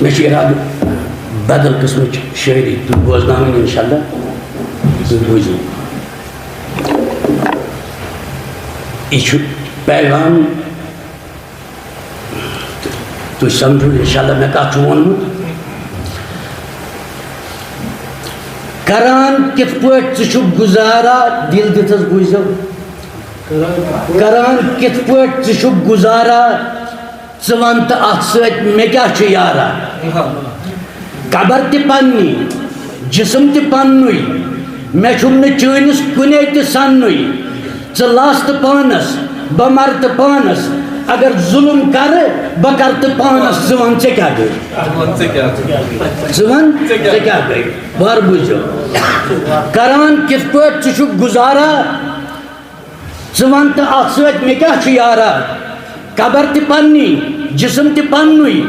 مش ارادہ بدل قسم شاعری تو بوزناوین انشاءاللہ تو بوزو یہ پیغام تو سمجھو انشاءاللہ میں کہا ونمت کران کت پٲٹھۍ ژٕ گزارا دل دتس بوزو کران کت پٲٹھۍ ژٕ گزارا ژٕ ون تہٕ اتھ سۭتۍ مےٚ کیٛاہ چھُ یارا قبر تہِ پننی جسم تہِ پننُے مےٚ چھُم نہٕ چٲنِس کُنے تہِ سننُے ژٕ لس تہٕ پانس بہٕ مرٕ تہٕ پانس اگر ظلم کر بہٕ کر تہٕ پانس ژٕ ون ژےٚ کیٛاہ گٔے ژٕ ون ژےٚ کیٛاہ گٔے بار بوٗزِو کران کِتھ پٲٹھۍ ژٕ چھُکھ گُزارا ژٕ ون تہٕ اتھ سۭتۍ مےٚ کیٛاہ چھُ یارا قبر تہِ پننی جسم تہِ پننُے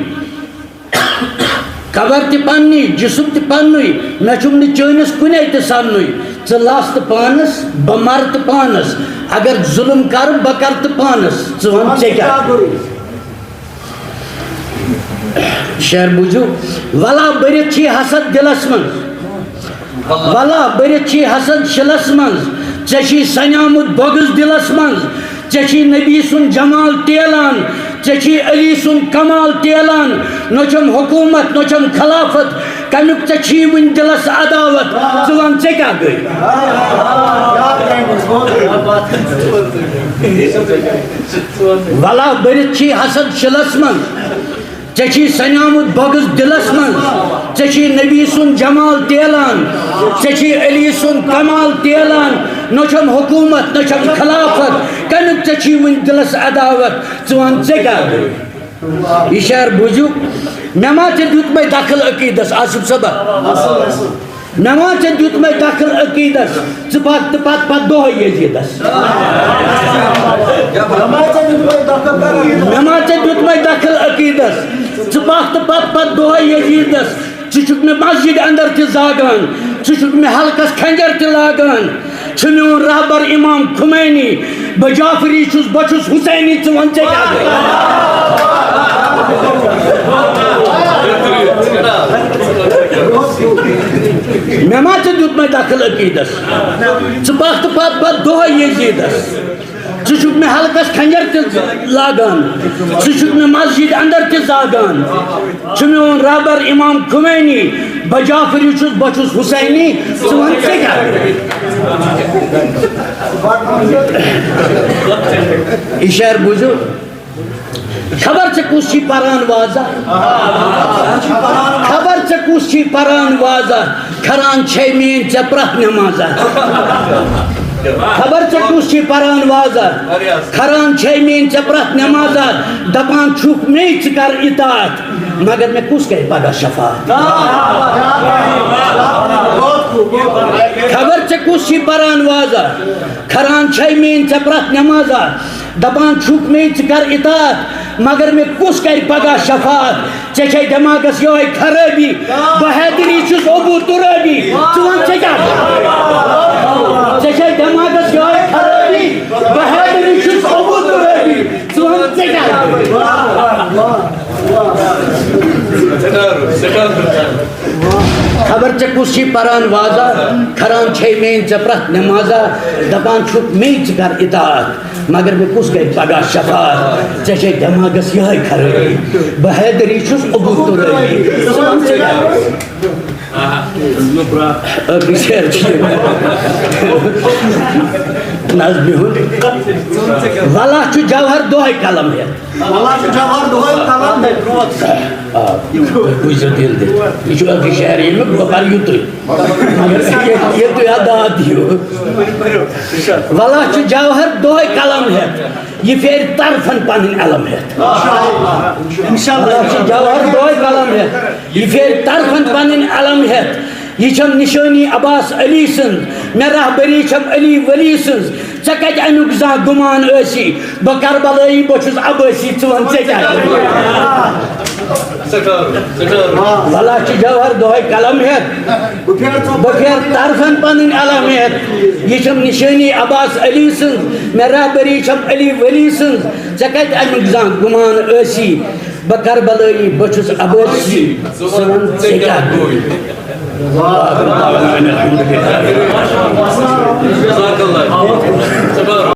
قبر تہِ پننی جسم تہِ پننُے مےٚ چھُم نہٕ چٲنِس کُنے تہِ سننُے ژٕ لس تہٕ پانس بہٕ مرٕ تہٕ پانس اگر ظلم کر بہٕ کر تہٕ پانس ژٕ ون ژےٚ کیٛاہ شعر بوٗزِو ولا بٔرِتھ چھی حسد دلس منٛز ولا بٔرِتھ چھی حسد شِلس منٛز ژےٚ چھی سنیومُت بۄگٕز دلس منٛز ژےٚ چھی نبی سُنٛد جمال تیلان ژےٚ چھی علی سُنٛد کمال تیلان نہ چھم حکومت نہ چھم خلافت کمیُک ژےٚ چھی وٕنہِ دلس عداوت ژٕ ون ژےٚ کیٛاہ گٔے ولا بٔرِتھ چھی حسد شِلس منٛز ژےٚ چھی سنیومُت بۄگٕز دلس منٛز ژےٚ چھی نبی سُنٛد جمال تیلان ژےٚ چھی علی سُنٛد کمال تیلان نہ چھم حکومت نہ چھم خلافت کمیُک ژےٚ چھی وٕنہِ دلس عداوت ژٕ ون ژےٚ کیٛاہ گٔے یہ شعر بوٗزِو مےٚ ما ژےٚ دیُتمَے دخل عقیٖدس آصف صٲبا مےٚ ما ژےٚ دیُتمَے دخل عقیٖدس ژٕ پکھ تہٕ پتہٕ دۄہے یزیٖدس مےٚ ما ژےٚ دیُتمَے دخل عقیٖدس ژٕ پکھ تہٕ پتہٕ دۄہے یزیٖدس ژٕ چھُکھ مےٚ مسجد اندر تہِ زاگان ژٕ چھُکھ مےٚ حلقس کھنجر تہِ لاگان چھُ میون رہبر امام خمینی بہٕ جعفری چھُس بہٕ چھُس حسینی ژٕ ون ژےٚ کیٛاہ گٔے مےٚ ما ژےٚ دیُتمَے دخل عقیٖدس ژٕ پکھ تہٕ پتہٕ دۄہے یزیٖدس ژٕ چھُکھ مےٚ حلقس کھنجر تہِ لاگان ژٕ چھُکھ مےٚ مسجد اندر تہِ زاگان چھُ میون رہبر امام خمینی بہٕ جعفری چھُس بہٕ چھُس حسینی ژٕ ون ژےٚ کیٛاہ گٔے یہ شعر بوٗزِو خبر ژےٚ کُس چھی پران واضح خبر ژےٚ کُس چھی پران واضح کھران چھے میٲنۍ ژےٚ پرٛٮ۪تھ نٮ۪مازا خبر ژےٚ کُس چھی پران واضح کھران چھے میٲنۍ ژےٚ پرٛٮ۪تھ نٮ۪مازا دپان چھُکھ مے ژٕ کر اطاعت مگر مےٚ کُس کرِ پگاہ شفاعت خبر ژےٚ کُس چھی پران واضح کھران چھے میٲنۍ ژےٚ پرٛٮ۪تھ نٮ۪مازا دپان چھُکھ مے ژٕ کر اطاعت مگر مےٚ کُس کرِ پگاہ شفاعت ژےٚ چھے دٮ۪ماغس یِہوٚے خرٲبی بہٕ حیدری چھُس ابوٗ تُرٲبی ژٕ ون ژےٚ کیٛاہ ژےٚ چھے دٮ۪ماغس یِہوٚے خرٲبی بہٕ حیدری چھُس ابوٗ تُرٲبی ژٕ ون ژےٚ کیٛاہ خبر ژےٚ کُس چھی پران واضح کھران چھے میٲنۍ ژےٚ پرٛٮ۪تھ نٮ۪مازا دپان چھُکھ مے ژٕ کر اطاعت مگر مےٚ کُس کرِ پگاہ شفاعت ژےٚ چھے دٮ۪ماغس یِہوٚے خرٲبی بہٕ حیدری چھُس ابوٗ تُرٲبی ژٕ ون ژےٚ کیٛاہ ٲخری شعر چھُ نظمہِ ہُنٛد ولا چھُ جوہر دۄہے قلم ہٮ۪تھ بوٗزِو دِل دِتھ یہِ چھُ ٲخری شعر ییٚمیُک بہٕ پرٕ یُتُے مگر ییٚلہِ تُہۍ اَتھ داد دِیِو ولا چھُ جوہر دۄہے قلم ہٮ۪تھ یہ پھیرِ طرفن پنٕنۍ علم ہٮ۪تھ ولا چھُ جوہر دۄہے قلم ہٮ۪تھ یہ پھیرِ طرفن پنٕنۍ علم ہٮ۪تھ یہ چھم نشٲنی عباس علی سٕنٛز مےٚ رہبری چھم علی ولی سٕنٛز ژےٚ کتہِ امیُک زانٛہہ گُمان ٲسی بہٕ کربلایی بہٕ چھُس عبٲسی ژٕ ون ژےٚ کیٛاہ ولا چھُ جوہر دۄہے قلم ہٮ۪تھ بہٕ پھیرٕ طرفن پنٕنۍ علم ہٮ۪تھ یہ چھم نشٲنی عباس علی سٕنٛز مےٚ رہبری چھم علی ولی سٕنٛز ژےٚ کتہِ امیُک زانٛہہ گُمان ٲسی بکربلٲیی بہٕ چھُس عبٲسی ژٕ وَن ژےٚ کیٛاہ گوٚو